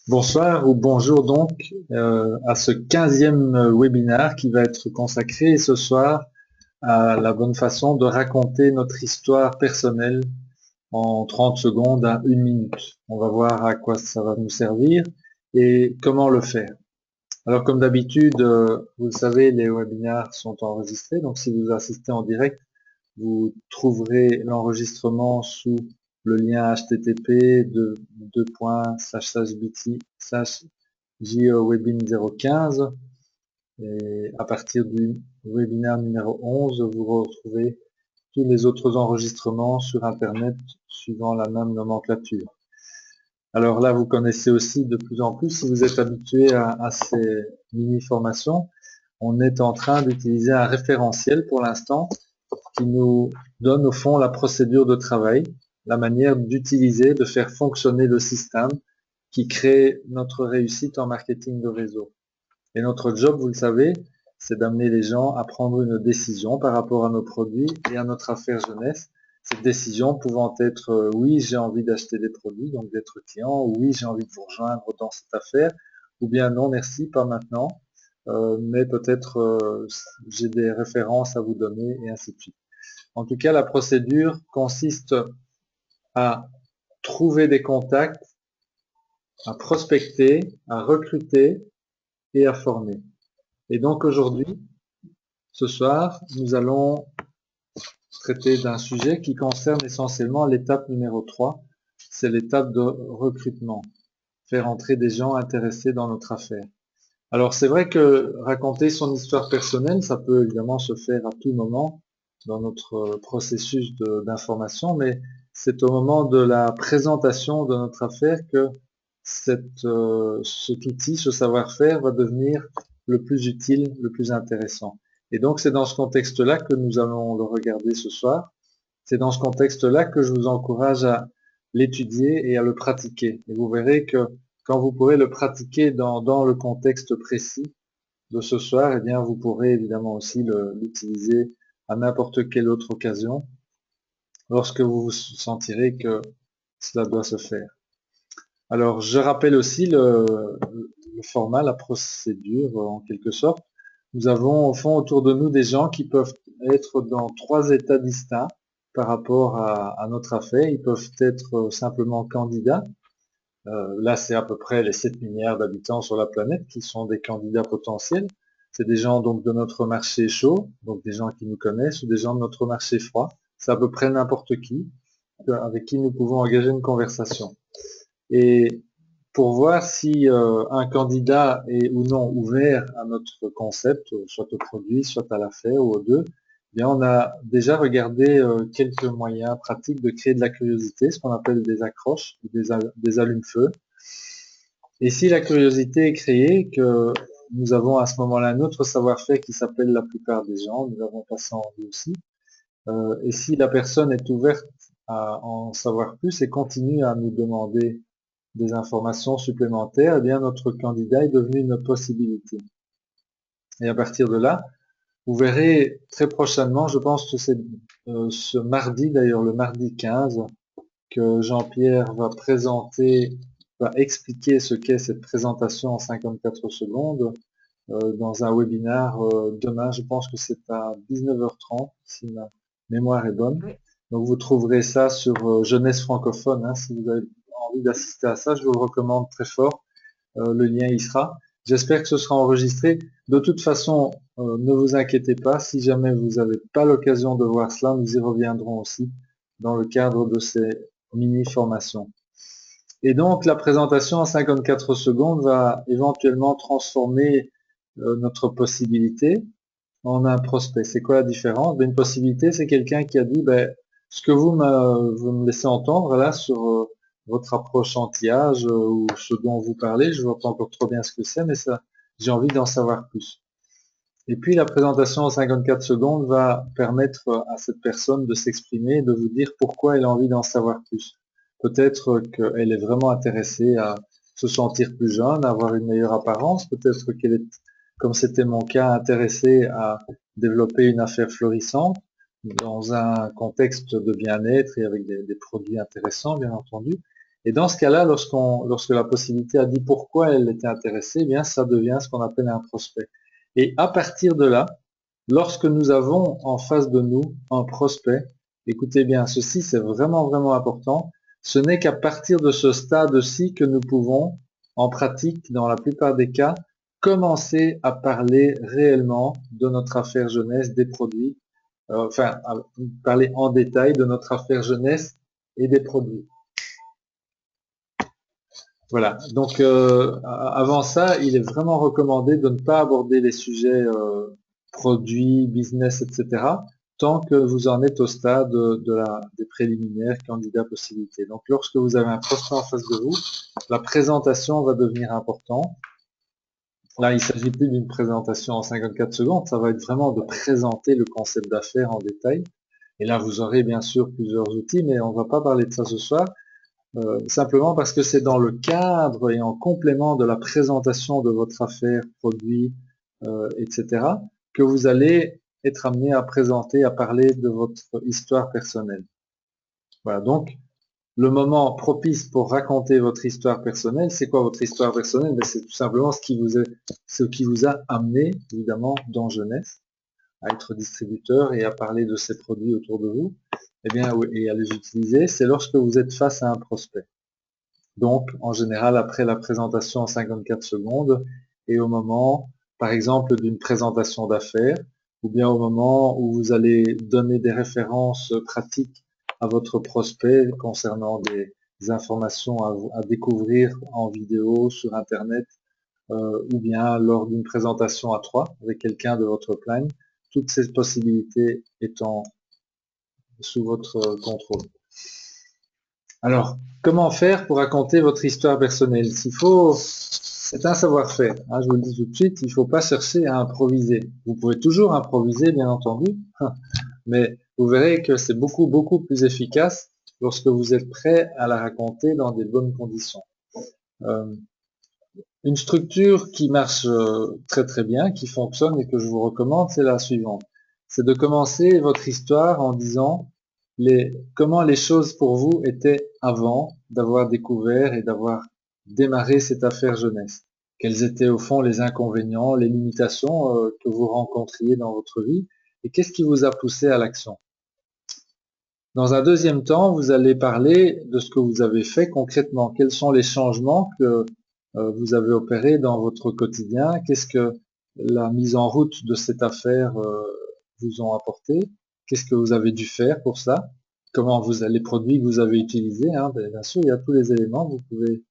Bonsoir ou bonjour donc à ce 15e webinaire qui va être consacré ce soir à la bonne façon de raconter notre histoire personnelle en 30 secondes à 1 minute. On va voir à quoi ça va nous servir et comment le faire. Alors comme d'habitude, vous le savez, les webinaires sont enregistrés, donc si vous assistez en direct, vous trouverez l'enregistrement sous le lien http //bit/JOWebin015 et à partir du webinaire numéro 11, vous retrouvez tous les autres enregistrements sur Internet suivant la même nomenclature. Alors là, vous connaissez aussi de plus en plus, si vous êtes habitué à ces mini-formations, on est en train d'utiliser un référentiel pour l'instant qui nous donne au fond la procédure de travail, la manière d'utiliser, de faire fonctionner le système qui crée notre réussite en marketing de réseau. Et notre job, vous le savez, c'est d'amener les gens à prendre une décision par rapport à nos produits et à notre affaire jeunesse. Cette décision pouvant être oui, j'ai envie d'acheter des produits, donc d'être client, ou oui, j'ai envie de vous rejoindre dans cette affaire, ou bien non, merci, pas maintenant, mais peut-être j'ai des références à vous donner, et ainsi de suite. En tout cas, la procédure consiste à trouver des contacts, à prospecter, à recruter et à former. Et donc aujourd'hui, ce soir, nous allons traiter d'un sujet qui concerne essentiellement l'étape numéro 3, c'est l'étape de recrutement, faire entrer des gens intéressés dans notre affaire. Alors c'est vrai que raconter son histoire personnelle, ça peut évidemment se faire à tout moment dans notre processus d'information, mais c'est au moment de la présentation de notre affaire que cet outil, ce savoir-faire va devenir le plus utile, le plus intéressant. Et donc c'est dans ce contexte-là que nous allons le regarder ce soir. C'est dans ce contexte-là que je vous encourage à l'étudier et à le pratiquer. Et vous verrez que quand vous pourrez le pratiquer dans le contexte précis de ce soir, eh bien, vous pourrez évidemment aussi l'utiliser à n'importe quelle autre occasion lorsque vous vous sentirez que cela doit se faire. Alors, je rappelle aussi le format, la procédure en quelque sorte. Nous avons au fond autour de nous des gens qui peuvent être dans 3 états distincts par rapport à notre affaire. Ils peuvent être simplement candidats. Là, c'est à peu près les 7 milliards d'habitants sur la planète qui sont des candidats potentiels. C'est des gens donc de notre marché chaud, donc des gens qui nous connaissent, ou des gens de notre marché froid. C'est à peu près n'importe qui, avec qui nous pouvons engager une conversation. Et pour voir si un candidat est ou non ouvert à notre concept, soit au produit, soit à l'affaire ou aux deux, eh bien on a déjà regardé quelques moyens pratiques de créer de la curiosité, ce qu'on appelle des accroches, des allumes-feu. Et si la curiosité est créée, que nous avons à ce moment-là un autre savoir-faire qui s'appelle la plupart des gens, nous avons passé en vue aussi, et si la personne est ouverte à en savoir plus et continue à nous demander des informations supplémentaires, eh bien notre candidat est devenu une possibilité. Et à partir de là, vous verrez très prochainement, je pense que c'est ce mardi, d'ailleurs le mardi 15, que Jean-Pierre va expliquer ce qu'est cette présentation en 54 secondes dans un webinaire demain, je pense que c'est à 19h30, si ma mémoire est bonne. Oui. Donc vous trouverez ça sur Jeunesse francophone, hein, si vous avez envie d'assister à ça, je vous le recommande très fort. Le lien y sera. J'espère que ce sera enregistré. De toute façon, ne vous inquiétez pas. Si jamais vous n'avez pas l'occasion de voir cela, nous y reviendrons aussi dans le cadre de ces mini-formations. Et donc, la présentation en 54 secondes va éventuellement transformer notre possibilité en un prospect. C'est quoi la différence? Une possibilité, c'est quelqu'un qui a dit, ce que vous me laissez entendre là sur votre approche anti-âge ou ce dont vous parlez, je vois pas encore trop bien ce que c'est, mais ça, j'ai envie d'en savoir plus. Et puis la présentation en 54 secondes va permettre à cette personne de s'exprimer, de vous dire pourquoi elle a envie d'en savoir plus. Peut-être qu'elle est vraiment intéressée à se sentir plus jeune, à avoir une meilleure apparence, peut-être qu'elle est, comme c'était mon cas, intéressée à développer une affaire florissante dans un contexte de bien-être et avec des produits intéressants, bien entendu. Et dans ce cas-là, lorsque la possibilité a dit pourquoi elle était intéressée, eh bien ça devient ce qu'on appelle un prospect. Et à partir de là, lorsque nous avons en face de nous un prospect, écoutez bien, ceci c'est vraiment vraiment important, ce n'est qu'à partir de ce stade-ci que nous pouvons, en pratique, dans la plupart des cas, commencer à parler réellement de notre affaire jeunesse, des produits, enfin, à parler en détail de notre affaire jeunesse et des produits. Voilà, donc avant ça, il est vraiment recommandé de ne pas aborder les sujets produits, business, etc. tant que vous en êtes au stade des préliminaires, candidats, possibilités. Donc lorsque vous avez un prospect en face de vous, la présentation va devenir importante. Là, il ne s'agit plus d'une présentation en 54 secondes, ça va être vraiment de présenter le concept d'affaires en détail. Et là, vous aurez bien sûr plusieurs outils, mais on ne va pas parler de ça ce soir. Simplement parce que c'est dans le cadre et en complément de la présentation de votre affaire, produit, etc., que vous allez être amené à présenter, à parler de votre histoire personnelle. Voilà, donc le moment propice pour raconter votre histoire personnelle, c'est quoi votre histoire personnelle? Ben, c'est tout simplement ce qui vous a amené, évidemment, dans jeunesse, à être distributeur et à parler de ces produits autour de vous, eh bien, et à les utiliser, c'est lorsque vous êtes face à un prospect. Donc, en général, après la présentation en 54 secondes et au moment, par exemple, d'une présentation d'affaires, ou bien au moment où vous allez donner des références pratiques à votre prospect concernant des informations à découvrir en vidéo, sur Internet, ou bien lors d'une présentation à trois avec quelqu'un de votre plan, toutes ces possibilités étant sous votre contrôle. Alors, comment faire pour raconter votre histoire personnelle? C'est un savoir-faire, hein, je vous le dis tout de suite, il ne faut pas chercher à improviser. Vous pouvez toujours improviser, bien entendu, mais vous verrez que c'est beaucoup, beaucoup plus efficace lorsque vous êtes prêt à la raconter dans des bonnes conditions. Une structure qui marche très très bien, qui fonctionne et que je vous recommande, c'est la suivante. C'est de commencer votre histoire en disant comment les choses pour vous étaient avant d'avoir découvert et d'avoir démarré cette affaire jeunesse. Quels étaient au fond les inconvénients, les limitations que vous rencontriez dans votre vie et qu'est-ce qui vous a poussé à l'action. Dans un deuxième temps, vous allez parler de ce que vous avez fait concrètement. Quels sont les changements que vous avez opérés dans votre quotidien? Qu'est-ce que la mise en route de cette affaire vous ont apporté? Qu'est-ce que vous avez dû faire pour ça? Comment les produits que vous avez utilisés, hein, bien sûr, il y a tous les éléments. Vous pouvez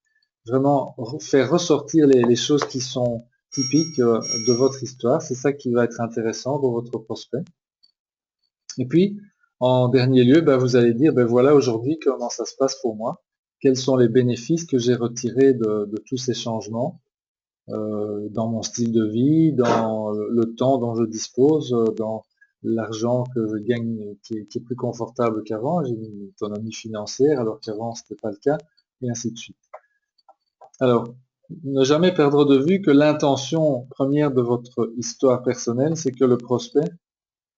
vraiment faire ressortir les choses qui sont typiques de votre histoire. C'est ça qui va être intéressant pour votre prospect. Et puis, en dernier lieu, vous allez dire, voilà aujourd'hui comment ça se passe pour moi, quels sont les bénéfices que j'ai retirés de tous ces changements dans mon style de vie, dans le temps dont je dispose, dans l'argent que je gagne qui est plus confortable qu'avant, j'ai une autonomie financière alors qu'avant c'était pas le cas, et ainsi de suite. Alors, ne jamais perdre de vue que l'intention première de votre histoire personnelle, c'est que le prospect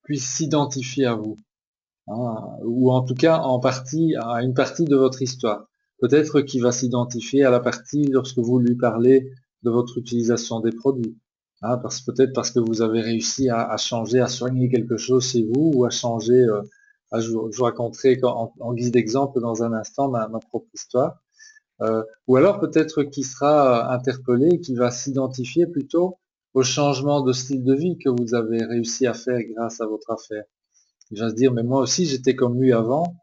puisse s'identifier à vous. Ou en tout cas à une partie de votre histoire. Peut-être qu'il va s'identifier à la partie lorsque vous lui parlez de votre utilisation des produits. Peut-être parce que vous avez réussi à changer, à soigner quelque chose chez vous, ou à changer, je vous raconterai en guise d'exemple dans un instant ma propre histoire. Ou alors peut-être qu'il sera interpellé, qu'il va s'identifier plutôt au changement de style de vie que vous avez réussi à faire grâce à votre affaire. Il va se dire, mais moi aussi j'étais comme lui avant,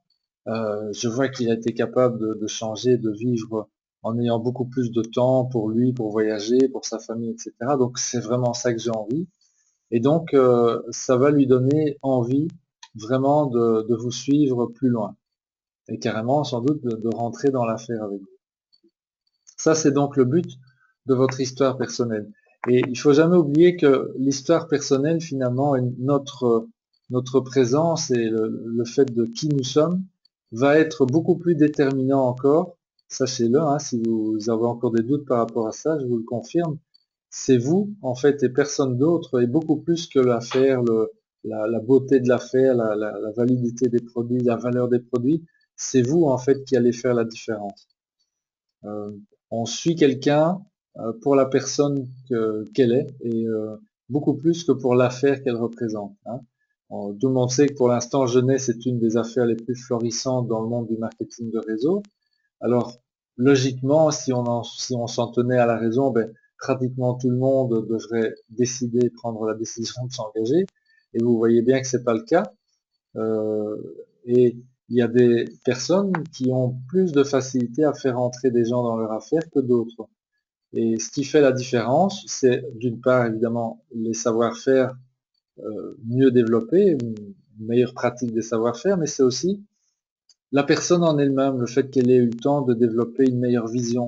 je vois qu'il a été capable de changer, de vivre en ayant beaucoup plus de temps pour lui, pour voyager, pour sa famille, etc. Donc c'est vraiment ça que j'ai envie. Et donc ça va lui donner envie vraiment de vous suivre plus loin. Et carrément sans doute de rentrer dans l'affaire avec vous. Ça c'est donc le but de votre histoire personnelle. Et il faut jamais oublier que l'histoire personnelle finalement est notre présence et le fait de qui nous sommes va être beaucoup plus déterminant encore, sachez-le, hein, si vous avez encore des doutes par rapport à ça, je vous le confirme, c'est vous, en fait, et personne d'autre, et beaucoup plus que l'affaire, la beauté de l'affaire, la validité des produits, la valeur des produits, c'est vous, en fait, qui allez faire la différence. On suit quelqu'un pour la personne qu'elle est et beaucoup plus que pour l'affaire qu'elle représente, hein. Tout le monde sait que pour l'instant, Genèse est une des affaires les plus florissantes dans le monde du marketing de réseau. Alors, logiquement, si on s'en tenait à la raison, ben, pratiquement tout le monde devrait décider, prendre la décision de s'engager. Et vous voyez bien que c'est pas le cas. Euh, et il y a des personnes qui ont plus de facilité à faire entrer des gens dans leur affaire que d'autres. Et ce qui fait la différence, c'est d'une part évidemment les savoir-faire mieux développés, une meilleure pratique des savoir-faire, mais c'est aussi la personne en elle-même, le fait qu'elle ait eu le temps de développer une meilleure vision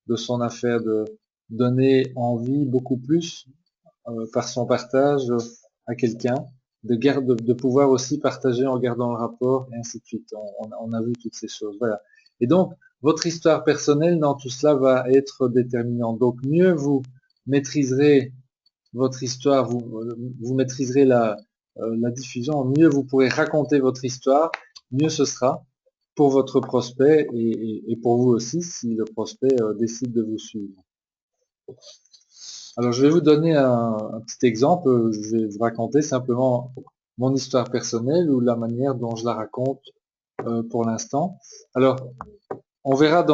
de son affaire, de donner envie beaucoup plus par son partage à quelqu'un, de pouvoir aussi partager en gardant le rapport, et ainsi de suite. On a vu toutes ces choses. Voilà. Et donc, votre histoire personnelle dans tout cela va être déterminante. Donc, mieux vous maîtriserez votre histoire, vous maîtriserez la diffusion, mieux vous pourrez raconter votre histoire, mieux ce sera pour votre prospect et pour vous aussi si le prospect décide de vous suivre. Alors je vais vous donner un petit exemple, je vais vous raconter simplement mon histoire personnelle ou la manière dont je la raconte pour l'instant. Alors on verra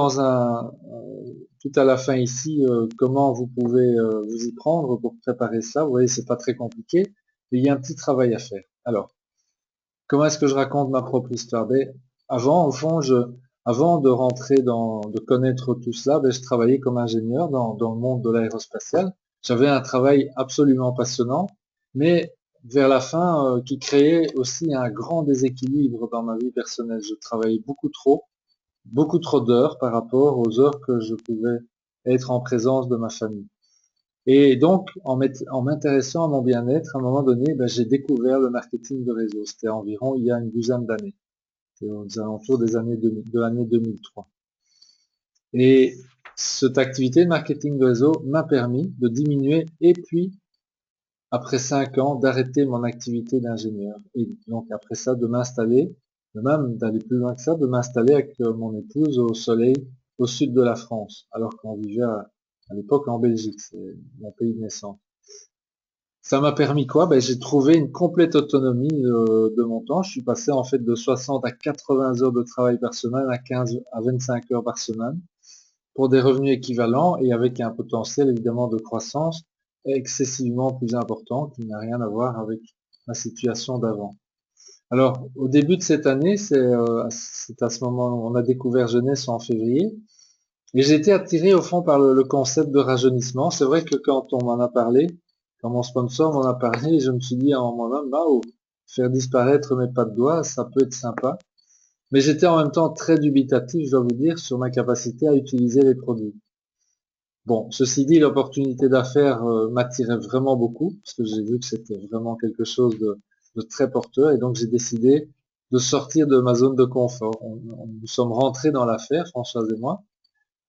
tout à la fin ici comment vous pouvez vous y prendre pour préparer ça. Vous voyez, c'est pas très compliqué, mais il y a un petit travail à faire. Alors, comment est-ce que je raconte ma propre histoire? Ben, avant, au fond, avant de rentrer de connaître tout cela, ben, je travaillais comme ingénieur dans le monde de l'aérospatial. J'avais un travail absolument passionnant, mais vers la fin, qui créait aussi un grand déséquilibre dans ma vie personnelle. Je travaillais beaucoup trop d'heures par rapport aux heures que je pouvais être en présence de ma famille. Et donc, en m'intéressant à mon bien-être, à un moment donné, ben, j'ai découvert le marketing de réseau. C'était environ il y a une douzaine d'années. C'est aux alentours de l'année 2003. Et cette activité de marketing de réseau m'a permis de diminuer et puis, après 5 ans, d'arrêter mon activité d'ingénieur. Et donc, après ça, de m'installer, même d'aller plus loin que ça, de m'installer avec mon épouse au soleil, au sud de la France, alors qu'on vivait à l'époque en Belgique, c'est mon pays de naissance. Ça m'a permis quoi? Ben, j'ai trouvé une complète autonomie de mon temps. Je suis passé en fait de 60 à 80 heures de travail par semaine à 15 à 25 heures par semaine pour des revenus équivalents et avec un potentiel évidemment de croissance excessivement plus important qui n'a rien à voir avec ma situation d'avant. Alors, au début de cette année, c'est à ce moment où on a découvert Jeunesse en février, et j'ai été attiré au fond par le concept de rajeunissement. C'est vrai que quand on m'en a parlé, quand mon sponsor m'en a parlé, je me suis dit en moi-même, bah, oh, faire disparaître mes pas de doigts, ça peut être sympa. Mais j'étais en même temps très dubitatif, je dois vous dire, sur ma capacité à utiliser les produits. Bon, ceci dit, l'opportunité d'affaires m'attirait vraiment beaucoup, parce que j'ai vu que c'était vraiment quelque chose de très porteur, et donc j'ai décidé de sortir de ma zone de confort. Nous sommes rentrés dans l'affaire, Françoise et moi.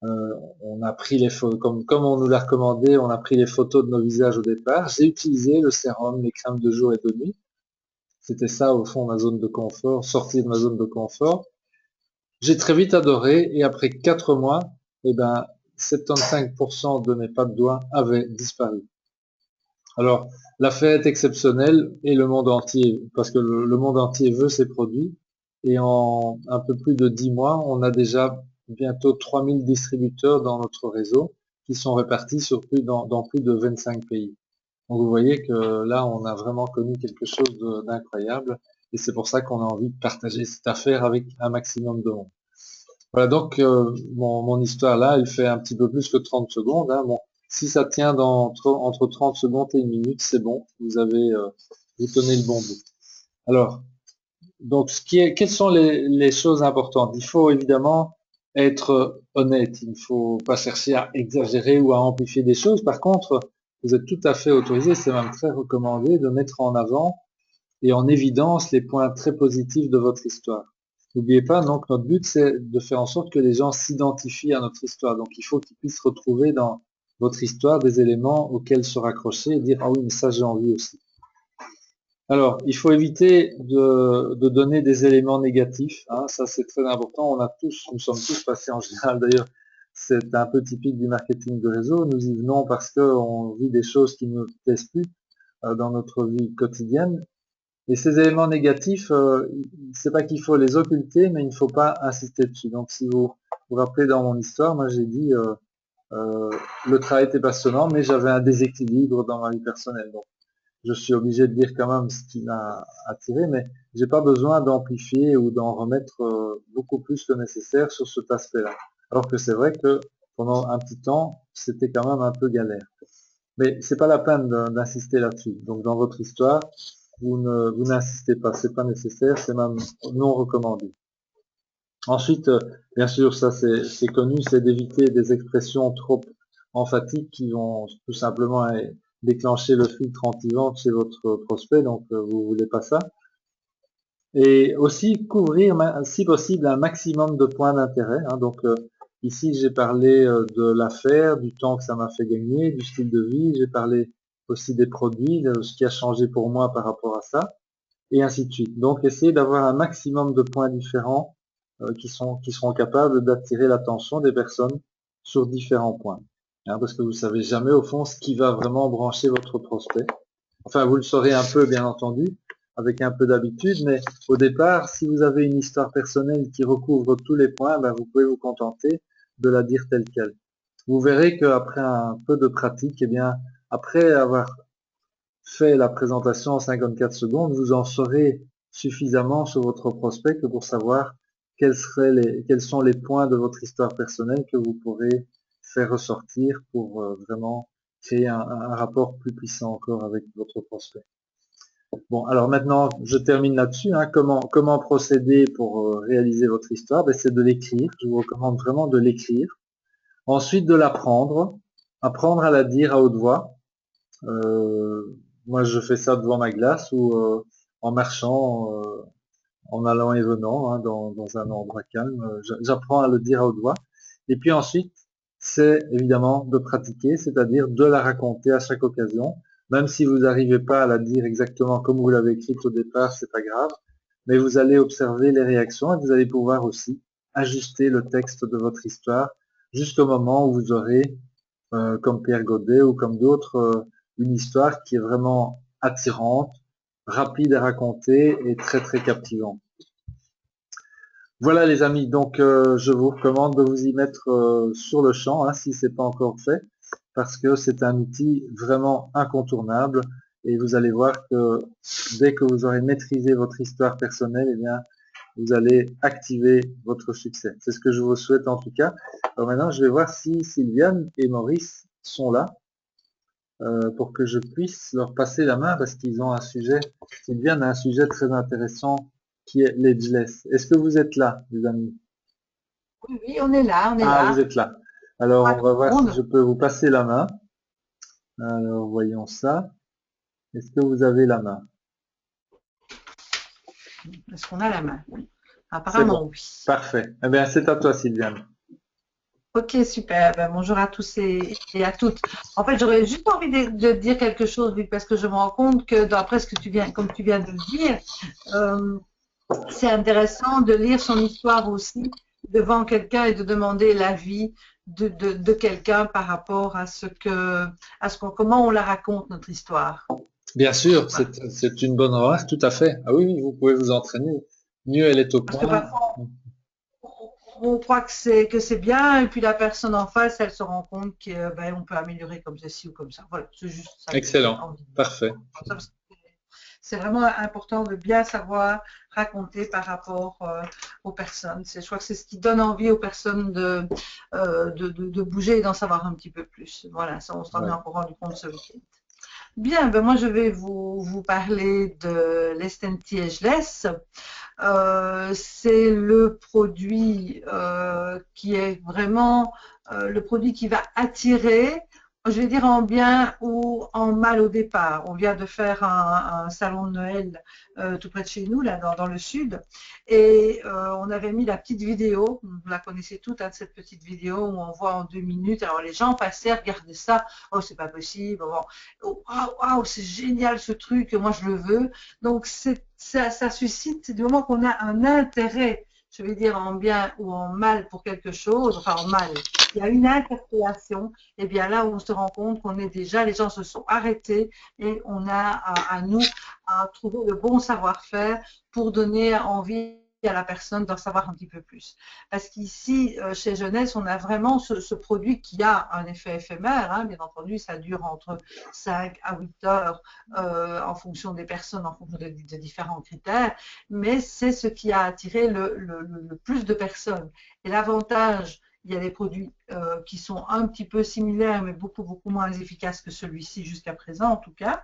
On a pris les photos, comme on nous l'a recommandé, on a pris les photos de nos visages au départ. J'ai utilisé le sérum, les crèmes de jour et de nuit. C'était ça, au fond, ma zone de confort, sortir de ma zone de confort. J'ai très vite adoré, et après 4 mois, eh ben, 75% de mes pas de doigts avaient disparu. Alors, l'affaire est exceptionnelle, et le monde entier, parce que le monde entier veut ces produits, et en un peu plus de 10 mois, on a déjà bientôt 3000 distributeurs dans notre réseau, qui sont répartis dans plus de 25 pays. Donc vous voyez que là, on a vraiment connu quelque chose d'incroyable, et c'est pour ça qu'on a envie de partager cette affaire avec un maximum de monde. Voilà, donc mon histoire là, elle fait un petit peu plus que 30 secondes, hein. Bon, si ça tient entre 30 secondes et 1 minute, c'est bon, vous tenez le bon bout. Alors, donc quelles sont les choses importantes? Il faut évidemment être honnête, il ne faut pas chercher à exagérer ou à amplifier des choses. Par contre, vous êtes tout à fait autorisé, c'est même très recommandé de mettre en avant et en évidence les points très positifs de votre histoire. N'oubliez pas, donc, notre but, c'est de faire en sorte que les gens s'identifient à notre histoire. Donc, il faut qu'ils puissent retrouver dans votre histoire des éléments auxquels se raccrocher et dire, ah oui, mais ça, j'ai envie aussi. Alors, il faut éviter de donner des éléments négatifs, hein, ça c'est très important. Nous sommes tous passés en général d'ailleurs, c'est un peu typique du marketing de réseau. Nous y venons parce qu'on vit des choses qui ne nous plaisent plus dans notre vie quotidienne. Et ces éléments négatifs, c'est pas qu'il faut les occulter, mais il ne faut pas insister dessus. Donc si vous vous rappelez dans mon histoire, moi j'ai dit le travail était passionnant, mais j'avais un déséquilibre dans ma vie personnelle. Donc je suis obligé de dire quand même ce qui m'a attiré, mais j'ai pas besoin d'amplifier ou d'en remettre beaucoup plus que nécessaire sur cet aspect-là. Alors que c'est vrai que pendant un petit temps, c'était quand même un peu galère. Mais c'est pas la peine d'insister là-dessus. Donc dans votre histoire, vous n'insistez pas, c'est pas nécessaire, c'est même non recommandé. Ensuite, bien sûr, ça c'est connu, c'est d'éviter des expressions trop emphatiques qui vont tout simplement déclencher le filtre anti-vente chez votre prospect, donc vous voulez pas ça. Et aussi couvrir, si possible, un maximum de points d'intérêt. Hein. Donc ici, j'ai parlé de l'affaire, du temps que ça m'a fait gagner, du style de vie. J'ai parlé aussi des produits, de ce qui a changé pour moi par rapport à ça, et ainsi de suite. Donc, essayez d'avoir un maximum de points différents qui seront capables d'attirer l'attention des personnes sur différents points. Hein, parce que vous savez jamais au fond ce qui va vraiment brancher votre prospect. Enfin, vous le saurez un peu, bien entendu, avec un peu d'habitude, mais au départ, si vous avez une histoire personnelle qui recouvre tous les points, ben, vous pouvez vous contenter de la dire telle quelle. Vous verrez qu'après un peu de pratique, eh bien, après avoir fait la présentation en 54 secondes, vous en saurez suffisamment sur votre prospect que pour savoir quels sont les points de votre histoire personnelle que vous pourrez faire ressortir pour vraiment créer un rapport plus puissant encore avec votre prospect. Bon, alors maintenant, je termine là-dessus. Hein. Comment procéder pour réaliser votre histoire? Ben, c'est de l'écrire. Je vous recommande vraiment de l'écrire. Ensuite, de l'apprendre. Apprendre à la dire à haute voix. Moi, je fais ça devant ma glace ou en marchant, en allant et venant hein, dans un endroit calme. J'apprends à le dire à haute voix. Et puis ensuite, c'est évidemment de pratiquer, c'est-à-dire de la raconter à chaque occasion. Même si vous n'arrivez pas à la dire exactement comme vous l'avez écrite au départ, c'est pas grave. Mais vous allez observer les réactions et vous allez pouvoir aussi ajuster le texte de votre histoire jusqu'au moment où vous aurez, comme Pierre Godet ou comme d'autres, une histoire qui est vraiment attirante, rapide à raconter et très très captivante. Voilà les amis, donc je vous recommande de vous y mettre sur le champ, hein, si c'est pas encore fait, parce que c'est un outil vraiment incontournable et vous allez voir que dès que vous aurez maîtrisé votre histoire personnelle, eh bien, vous allez activer votre succès. C'est ce que je vous souhaite en tout cas. Alors maintenant, je vais voir si Sylviane et Maurice sont là pour que je puisse leur passer la main parce qu'ils ont un sujet. Sylviane a un sujet très intéressant qui est l'edgeless. Est-ce que vous êtes là, les amis? Oui, oui, on est là, on est Ah, vous là. êtes là. Alors, on va voir si Raconte. je peux vous passer la main. Alors, voyons ça. Est-ce que vous avez la main? Est-ce qu'on a la main? Oui. C'est bon. Apparemment, oui. Parfait. Eh bien, c'est à toi, Sylviane. Ok, super. Ben, bonjour à tous et à toutes. En fait, j'aurais juste envie de dire quelque chose, Luc, parce que je me rends compte que d'après ce que tu viens, comme tu viens de le dire, euh, c'est intéressant de lire son histoire aussi devant quelqu'un et de demander l'avis de quelqu'un par rapport à comment on la raconte, notre histoire. Bien sûr, Voilà. c'est une bonne remarque, tout à fait. Ah oui, oui, vous pouvez vous entraîner. Mieux elle est au Parce que point. parfois, on croit que c'est bien, et puis la personne en face, elle se rend compte qu'on peut améliorer comme ceci ou comme ça. Voilà, c'est juste ça que j'avais Excellent. envie de dire. Parfait. C'est vraiment important de bien savoir raconter par rapport aux personnes. Je crois que c'est ce qui donne envie aux personnes de bouger et d'en savoir un petit peu plus. Voilà, ça, on s'en est Ouais. encore rendu compte ce week-end. Bien, ben moi je vais vous parler de l'Estenti Ageless. C'est le produit qui est vraiment le produit qui va attirer, je vais dire en bien ou en mal au départ. On vient de faire un salon de Noël tout près de chez nous, là dans le sud, et on avait mis la petite vidéo, vous la connaissez toute, hein, cette petite vidéo où on voit en 2 minutes. Alors les gens passaient, regardaient ça, oh c'est pas possible, bon, oh, waouh, c'est génial ce truc, moi je le veux. Donc ça suscite, c'est du moment qu'on a un intérêt, je vais dire en bien ou en mal pour quelque chose, enfin en mal. il y a une interpellation, et bien là, on se rend compte qu'on est déjà, les gens se sont arrêtés et on a à nous à trouver le bon savoir-faire pour donner envie à la personne d'en savoir un petit peu plus. Parce qu'ici, chez Jeunesse, on a vraiment ce produit qui a un effet éphémère, hein, bien entendu, ça dure entre 5 à 8 heures en fonction des personnes, en fonction de différents critères, mais c'est ce qui a attiré le plus de personnes. Et l'avantage, il y a des produits qui sont un petit peu similaires, mais beaucoup moins efficaces que celui-ci jusqu'à présent, en tout cas.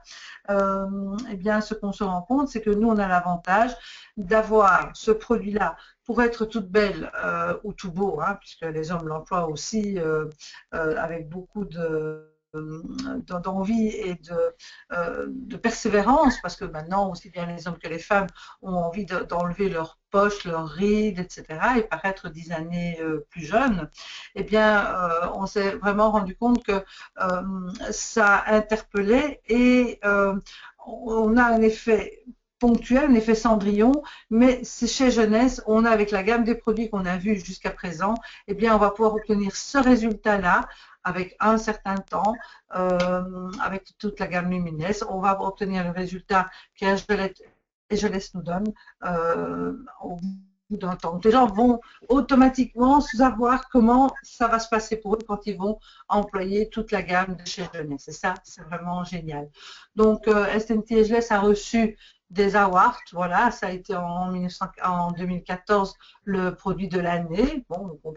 Eh bien, ce qu'on se rend compte, c'est que nous, on a l'avantage d'avoir ce produit-là pour être toute belle ou tout beau, hein, puisque les hommes l'emploient aussi avec beaucoup d'envie et de persévérance, parce que maintenant, aussi bien les hommes que les femmes ont envie d'enlever leurs poches, leurs rides, etc., et paraître 10 années plus jeunes. Eh bien, on s'est vraiment rendu compte que ça interpellait et on a un effet ponctuel, un effet Cendrillon, mais c'est chez Jeunesse, on a avec la gamme des produits qu'on a vus jusqu'à présent, eh bien, on va pouvoir obtenir ce résultat-là avec un certain temps, avec toute la gamme Lumines, on va obtenir le résultat qu'un et je laisse nous donne au bout d'un temps. Les gens vont automatiquement savoir comment ça va se passer pour eux quand ils vont employer toute la gamme de chez Jeunesse. Et ça, c'est vraiment génial. Donc, SNT Ageless a reçu des awards, voilà, ça a été en 2014 le produit de l'année. Bon, on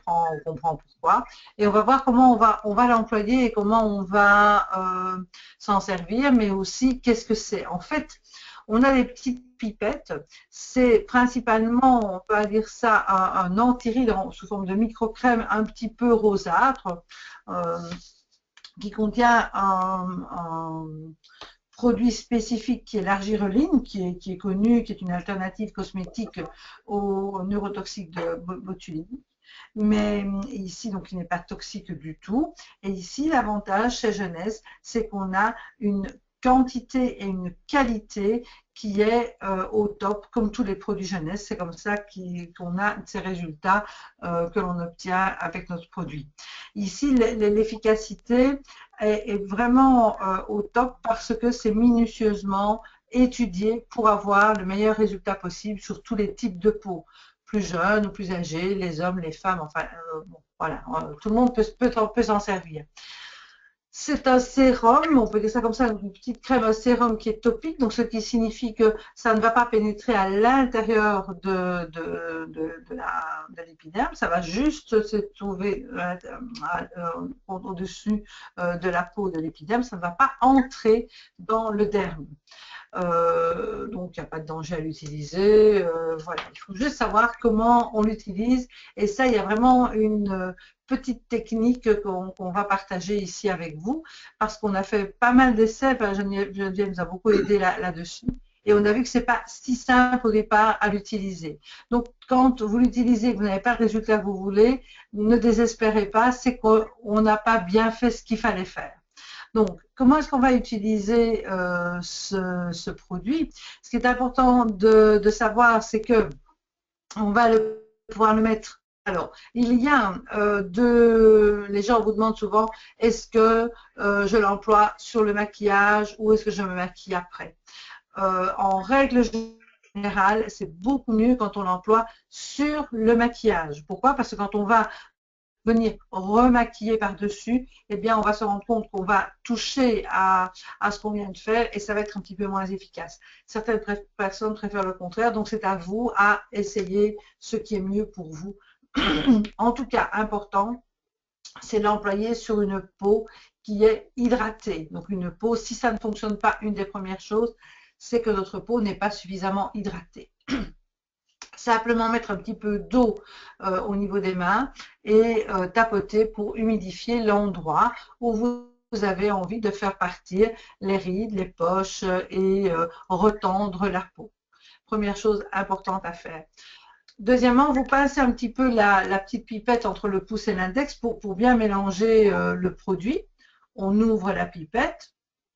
comprend pourquoi. Et on va voir comment on va l'employer et comment on va s'en servir, mais aussi qu'est-ce que c'est. En fait, on a des petites pipettes, c'est principalement, on peut dire ça, un antiride sous forme de microcrème un petit peu rosâtre, qui contient un produit spécifique qui est l'argireline, qui est connu, qui est une alternative cosmétique au neurotoxique de botuline. Mais ici, donc, il n'est pas toxique du tout. Et ici, l'avantage chez Jeunesse, c'est qu'on a une quantité et une qualité qui est au top, comme tous les produits Jeunesse. C'est comme ça qu'on a ces résultats que l'on obtient avec notre produit. Ici, l'efficacité est vraiment au top parce que c'est minutieusement étudié pour avoir le meilleur résultat possible sur tous les types de peau, plus jeunes ou plus âgés, les hommes, les femmes, enfin, bon, voilà, tout le monde peut s'en servir. C'est un sérum, on peut dire ça comme ça, une petite crème, un sérum qui est topique, donc ce qui signifie que ça ne va pas pénétrer à l'intérieur de l'épiderme, ça va juste se trouver au-dessus de la peau de l'épiderme, ça ne va pas entrer dans le derme. Donc il n'y a pas de danger à l'utiliser. Voilà, il faut juste savoir comment on l'utilise. Et ça, il y a vraiment une petite technique qu'on va partager ici avec vous, parce qu'on a fait pas mal d'essais. Geneviève nous a beaucoup aidé là-dessus. Et on a vu que ce n'est pas si simple au départ à l'utiliser. Donc, quand vous l'utilisez et que vous n'avez pas le résultat que vous voulez, ne désespérez pas, c'est qu'on n'a pas bien fait ce qu'il fallait faire. Donc, comment est-ce qu'on va utiliser ce produit? Ce qui est important de savoir, c'est que on va pouvoir le mettre. Alors, il y a les gens vous demandent souvent, est-ce que je l'emploie sur le maquillage ou est-ce que je me maquille après? En règle générale, c'est beaucoup mieux quand on l'emploie sur le maquillage. Pourquoi? Parce que quand on va venir remaquiller par-dessus, eh bien, on va se rendre compte qu'on va toucher à ce qu'on vient de faire et ça va être un petit peu moins efficace. Certaines personnes préfèrent le contraire, donc c'est à vous à essayer ce qui est mieux pour vous. En tout cas, important, c'est l'employer sur une peau qui est hydratée. Donc, une peau, si ça ne fonctionne pas, une des premières choses, c'est que notre peau n'est pas suffisamment hydratée. Simplement mettre un petit peu d'eau au niveau des mains et tapoter pour humidifier l'endroit où vous avez envie de faire partir les rides, les poches et retendre la peau. Première chose importante à faire. Deuxièmement, vous passez un petit peu la petite pipette entre le pouce et l'index pour bien mélanger le produit. On ouvre la pipette.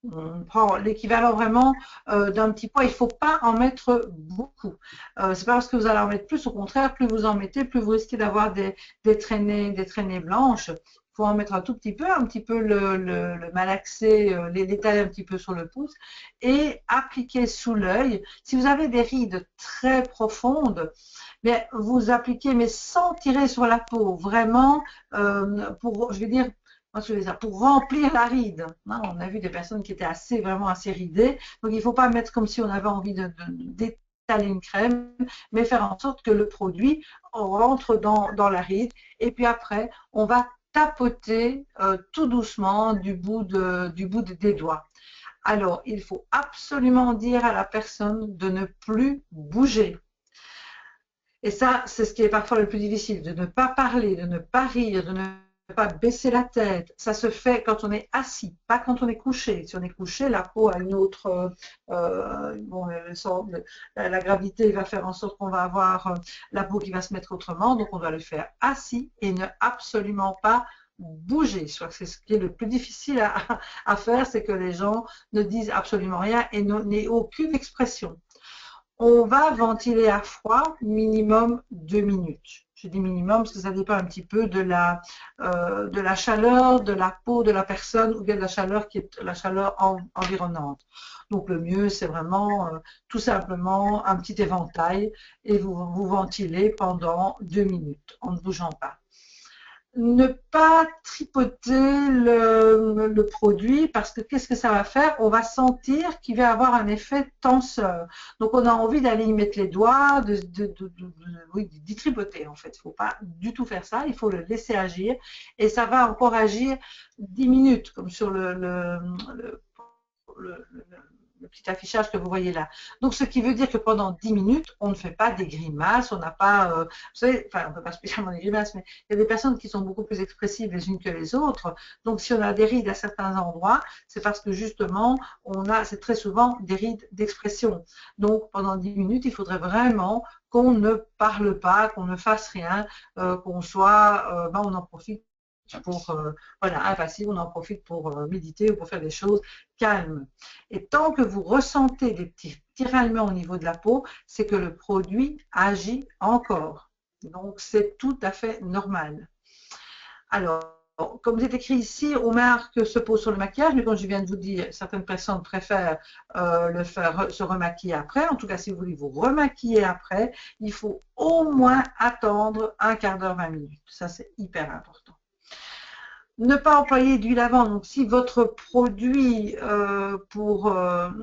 On prend l'équivalent vraiment d'un petit pois. Il ne faut pas en mettre beaucoup. C'est pas parce que vous allez en mettre plus, au contraire, plus vous en mettez, plus vous risquez d'avoir des traînées blanches. Il faut en mettre un tout un petit peu le malaxer, l'étaler un petit peu sur le pouce et appliquer sous l'œil. Si vous avez des rides très profondes, mais vous appliquez mais sans tirer sur la peau, vraiment pour, je vais dire, pour remplir la ride. Hein, on a vu des personnes qui étaient vraiment assez ridées, donc il ne faut pas mettre comme si on avait envie d'étaler une crème, mais faire en sorte que le produit rentre dans la ride, et puis après, on va tapoter tout doucement du bout des doigts. Alors, il faut absolument dire à la personne de ne plus bouger. Et ça, c'est ce qui est parfois le plus difficile, de ne pas parler, de ne pas rire, de ne pas baisser la tête. Ça se fait quand on est assis, pas quand on est couché. Si on est couché, la peau a une autre... bon, la gravité va faire en sorte qu'on va avoir la peau qui va se mettre autrement, donc on doit le faire assis et ne absolument pas bouger. Je crois que c'est ce qui est le plus difficile à faire, c'est que les gens ne disent absolument rien et n'aient aucune expression. On va ventiler à froid minimum 2 minutes. Je dis minimum parce que ça dépend un petit peu de la chaleur de la peau de la personne ou bien de la chaleur qui est la chaleur environnante. Donc le mieux, c'est vraiment tout simplement un petit éventail et vous ventilez pendant 2 minutes en ne bougeant pas. Ne pas tripoter le produit parce que qu'est-ce que ça va faire? On va sentir qu'il va avoir un effet tenseur. Donc on a envie d'aller y mettre les doigts, oui, d'y tripoter en fait. Il ne faut pas du tout faire ça, il faut le laisser agir et ça va encore agir 10 minutes comme sur le petit affichage que vous voyez là. Donc, ce qui veut dire que pendant 10 minutes, on ne fait pas des grimaces, on n'a pas, vous savez, enfin, on ne peut pas spécialement des grimaces, mais il y a des personnes qui sont beaucoup plus expressives les unes que les autres. Donc, si on a des rides à certains endroits, c'est parce que justement, c'est très souvent des rides d'expression. Donc, pendant 10 minutes, il faudrait vraiment qu'on ne parle pas, qu'on ne fasse rien, qu'on soit, on en profite pour voilà, impassible, on en profite pour méditer ou pour faire des choses calmes. Et tant que vous ressentez des petits tiraillements au niveau de la peau, c'est que le produit agit encore. Donc c'est tout à fait normal. Alors, comme c'est écrit ici, on marque se pose sur le maquillage, mais comme je viens de vous dire, certaines personnes préfèrent se remaquiller après. En tout cas, si vous voulez vous remaquiller après, il faut au moins attendre un quart d'heure, 20 minutes. Ça, c'est hyper important. Ne pas employer d'huile avant. Donc, si votre produit pour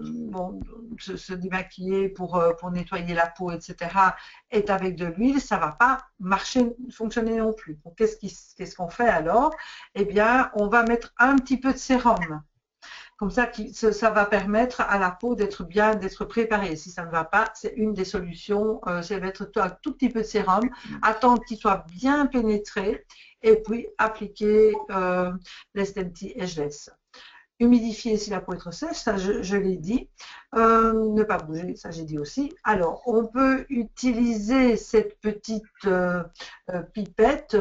bon, se démaquiller, pour nettoyer la peau, etc., est avec de l'huile, ça ne va pas fonctionner non plus. Donc, qu'est-ce qu'on fait alors? Eh bien, on va mettre un petit peu de sérum. Comme ça, ça va permettre à la peau d'être préparée. Si ça ne va pas, c'est une des solutions, c'est mettre un tout petit peu de sérum, attendre qu'il soit bien pénétré et puis appliquer l'Est&T Ageless. Humidifier si la peau est trop sèche, ça je l'ai dit. Ne pas bouger, ça j'ai dit aussi. Alors, on peut utiliser cette petite pipette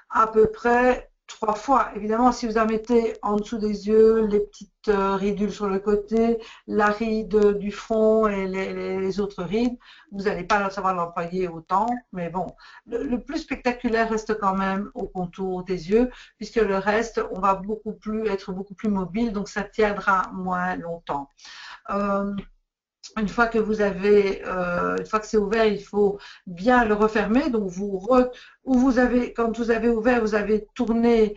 à peu près 3 fois. Évidemment, si vous en mettez en dessous des yeux, les petites ridules sur le côté, la ride du front et les autres rides, vous n'allez pas savoir l'employer autant, mais bon, le plus spectaculaire reste quand même au contour des yeux, puisque le reste, on va être beaucoup plus mobile, donc ça tiendra moins longtemps. Une fois que c'est ouvert, il faut bien le refermer. Donc quand vous avez ouvert, vous avez tourné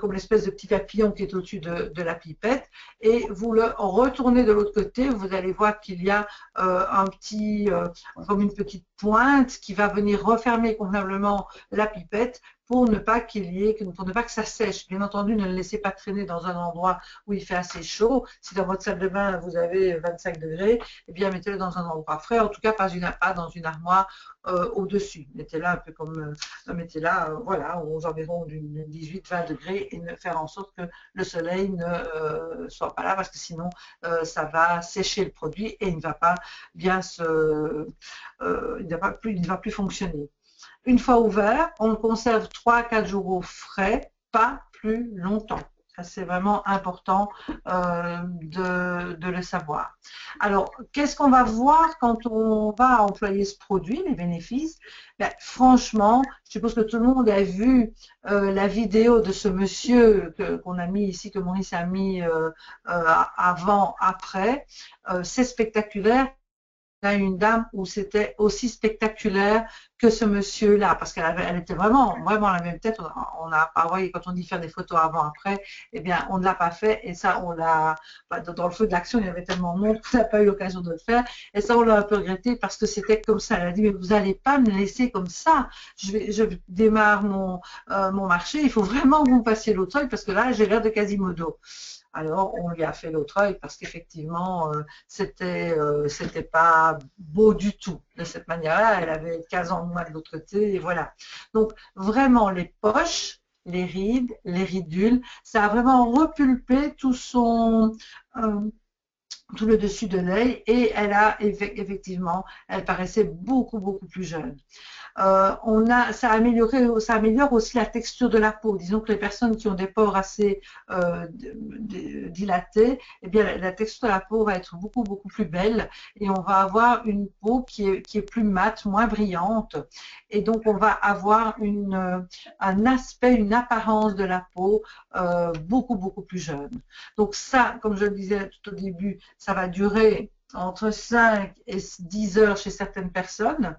comme l'espèce de petit papillon qui est au-dessus de la pipette, et vous le retournez de l'autre côté. Vous allez voir qu'il y a comme une petite pointe qui va venir refermer convenablement la pipette pour ne pas que ça sèche. Bien entendu, ne le laissez pas traîner dans un endroit où il fait assez chaud. Si dans votre salle de bain vous avez 25 degrés, eh bien mettez-le dans un endroit frais, en tout cas pas dans une armoire au-dessus. Mettez-la un peu comme, mettez-la voilà, aux environs d'une 18-20 degrés et faire en sorte que le soleil ne soit pas là parce que sinon ça va sécher le produit et il ne va pas bien il ne va plus fonctionner. Une fois ouvert, on le conserve 3 à 4 jours au frais, pas plus longtemps. Ça, c'est vraiment important de le savoir. Alors, qu'est-ce qu'on va voir quand on va employer ce produit, les bénéfices? Ben, franchement, je suppose que tout le monde a vu la vidéo de ce monsieur qu'on a mis ici, que Maurice a mis avant, après. C'est spectaculaire. Là, une dame où c'était aussi spectaculaire que ce monsieur-là, parce elle était vraiment la même tête. On n'a pas, voyez, quand on dit faire des photos avant, après, eh bien, on ne l'a pas fait. Et ça, on l'a, dans le feu de l'action, il y avait tellement de monde qu'on n'a pas eu l'occasion de le faire. Et ça, on l'a un peu regretté parce que c'était comme ça. Elle a dit, mais vous n'allez pas me laisser comme ça. Je démarre mon marché. Il faut vraiment que vous me fassiez l'autre œil parce que là, j'ai l'air de Quasimodo. Alors, on lui a fait l'autre œil parce qu'effectivement, c'était pas beau du tout. De cette manière-là, elle avait 15 ans de moins de l'autre côté, et voilà. Donc, vraiment, les poches, les rides, les ridules, ça a vraiment repulpé tout le dessus de l'œil, et effectivement, elle paraissait beaucoup plus jeune. Ça améliore aussi la texture de la peau. Disons que les personnes qui ont des pores assez dilatés, eh bien, la texture de la peau va être beaucoup plus belle, et on va avoir une peau qui est plus mate, moins brillante, et donc on va avoir un aspect, une apparence de la peau beaucoup plus jeune. Donc ça, comme je le disais tout au début, ça va durer entre 5 et 10 heures chez certaines personnes.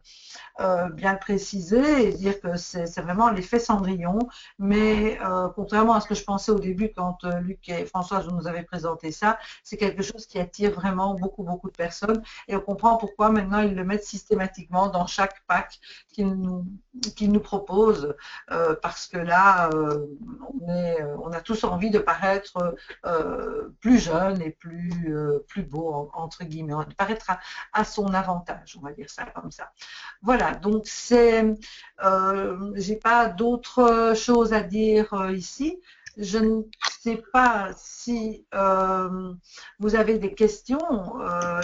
Bien le préciser et dire que c'est vraiment l'effet Cendrillon, mais contrairement à ce que je pensais au début quand Luc et Françoise nous avaient présenté ça, c'est quelque chose qui attire vraiment beaucoup de personnes, et on comprend pourquoi maintenant ils le mettent systématiquement dans chaque pack qu'ils nous proposent, parce que là on a tous envie de paraître plus jeune et plus beau, entre guillemets, de paraître à son avantage, on va dire ça comme ça. Voilà, donc j'ai pas d'autres choses à dire ici. Je ne sais pas si vous avez des questions.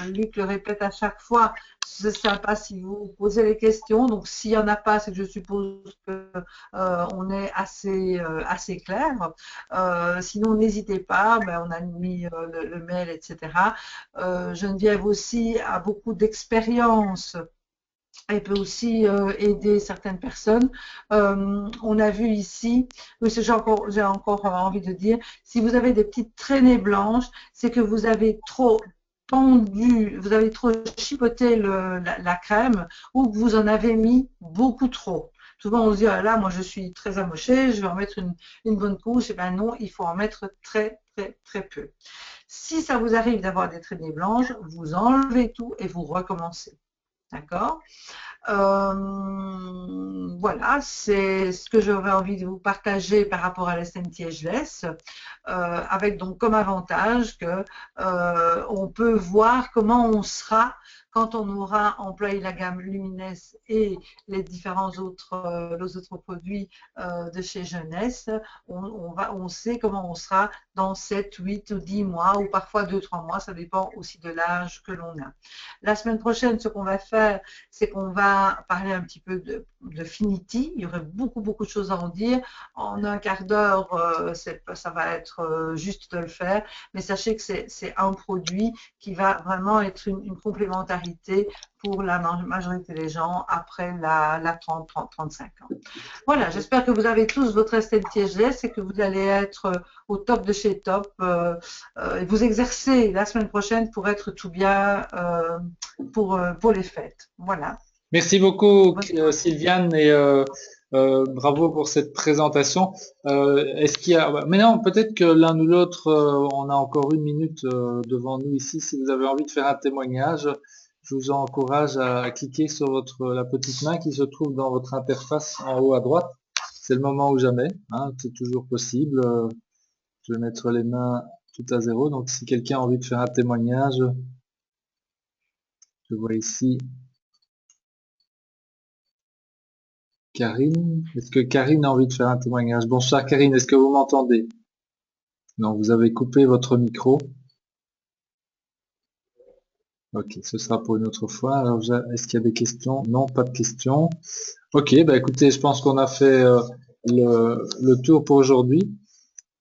Luc le répète à chaque fois. C'est sympa si vous posez les questions. Donc, s'il n'y en a pas, c'est que je suppose que on est assez clair. Sinon, n'hésitez pas. Ben, on a mis le mail, etc. Geneviève aussi a beaucoup d'expérience. Elle peut aussi aider certaines personnes. On a vu ici, j'ai encore envie de dire, si vous avez des petites traînées blanches, c'est que vous avez trop tendu, vous avez trop chipoté la crème, ou que vous en avez mis beaucoup trop. Souvent on se dit, ah là, moi je suis très amochée, je vais en mettre une bonne couche. Et bien non, il faut en mettre très peu. Si ça vous arrive d'avoir des traînées blanches, vous enlevez tout et vous recommencez. D'accord? Voilà, c'est ce que j'aurais envie de vous partager par rapport à l'SMT Ageless, avec donc comme avantage que on peut voir comment on sera quand on aura employé la gamme Lumines et les différents les autres produits de chez Jeunesse. On sait comment on sera dans 7, 8 ou 10 mois, ou parfois 2-3 mois, ça dépend aussi de l'âge que l'on a. La semaine prochaine, ce qu'on va faire, c'est qu'on va parler un petit peu de Finity. Il y aurait beaucoup de choses à en dire. En un quart d'heure, ça va être juste de le faire, mais sachez que c'est un produit qui va vraiment être une complémentarité pour la majorité des gens après la 30-35 ans. Voilà, j'espère que vous avez tous votre SMT-GS et que vous allez être au top de chez top et vous exercer la semaine prochaine pour être tout bien pour les fêtes. Voilà. Merci beaucoup Sylviane, et bravo pour cette présentation. Est-ce qu'il y a... Maintenant, peut-être que l'un ou l'autre, on a encore 1 minute devant nous ici. Si vous avez envie de faire un témoignage, je vous encourage à cliquer sur la petite main qui se trouve dans votre interface en haut à droite. C'est le moment ou jamais, hein, c'est toujours possible. Je vais mettre les mains tout à zéro. Donc si quelqu'un a envie de faire un témoignage, je vois ici Karine. Est-ce que Karine a envie de faire un témoignage? Bonsoir Karine, est-ce que vous m'entendez? Non, vous avez coupé votre micro. Ok, ce sera pour une autre fois. Alors, est-ce qu'il y a des questions? Non, pas de questions. Ok, bah écoutez, je pense qu'on a fait le tour pour aujourd'hui.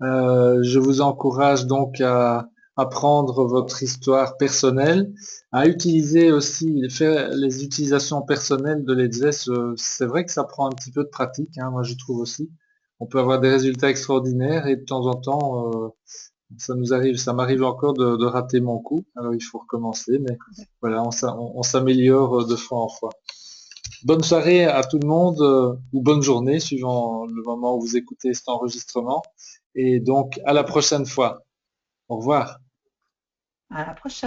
Je vous encourage donc à apprendre votre histoire personnelle, à utiliser aussi, faire les utilisations personnelles de l'EDSES. C'est vrai que ça prend un petit peu de pratique, hein, moi je trouve aussi. On peut avoir des résultats extraordinaires et de temps en temps, ça m'arrive encore de rater mon coup. Alors il faut recommencer, mais voilà, on s'améliore de fois en fois. Bonne soirée à tout le monde, ou bonne journée, suivant le moment où vous écoutez cet enregistrement. Et donc, à la prochaine fois. Au revoir. À la prochaine.